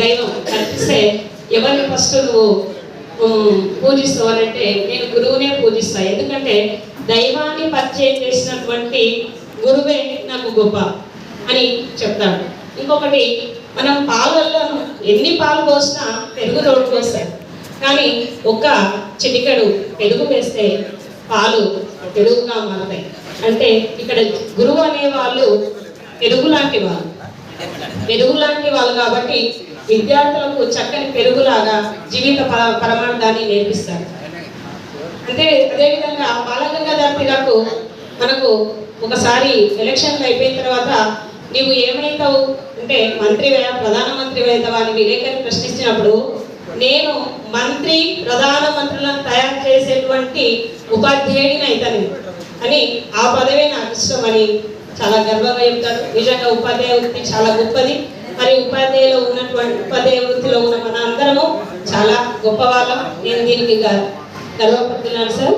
దైవం కనిపిస్తే ఎవరిని ఫస్ట్ నువ్వు పూజిస్తావు అని అంటే నేను గురువునే పూజిస్తాను. ఎందుకంటే దైవాన్ని పరిచయం చేసినటువంటి గురువే నాకు గొప్ప అని చెప్తాడు. ఇంకొకటి, మనం పాలల్లో ఎన్ని పాలు పోసినా పెరుగు తోడు పోస్తాయి, కానీ ఒక చిటికెడు పెరుగు వేస్తే పాలు పెరుగుగా మారుతాయి. అంటే ఇక్కడ గురువు అనే వాళ్ళు పెరుగు లాంటి వాళ్ళు కాబట్టి విద్యార్థులకు చక్కని పెరుగులాగా జీవిత పరమార్థాన్ని నేర్పిస్తారు. అదేవిధంగా బాలగంగాధర తిలక్ మనకు ఒకసారి ఎలక్షన్లు అయిపోయిన తర్వాత నీవు ఏమైతావు అంటే మంత్రివే ప్రధానమంత్రి అవుతావా అని విలేకరి ప్రశ్నించినప్పుడు నేను మంత్రి ప్రధానమంత్రులను తయారు చేసేటువంటి ఉపాధ్యాయుడిని అవుతాను అని, ఆ పదవే నాకు ఇష్టం అని చాలా గర్వంగా చెప్తారు. నిజంగా ఉపాధ్యాయ వృత్తి చాలా గొప్పది. మరి ఉపాధ్యాయ వృత్తిలో ఉన్న మన అందరము చాలా గొప్ప వాళ్ళం. నేను దీనికి గర్వపడుతున్నాను సార్.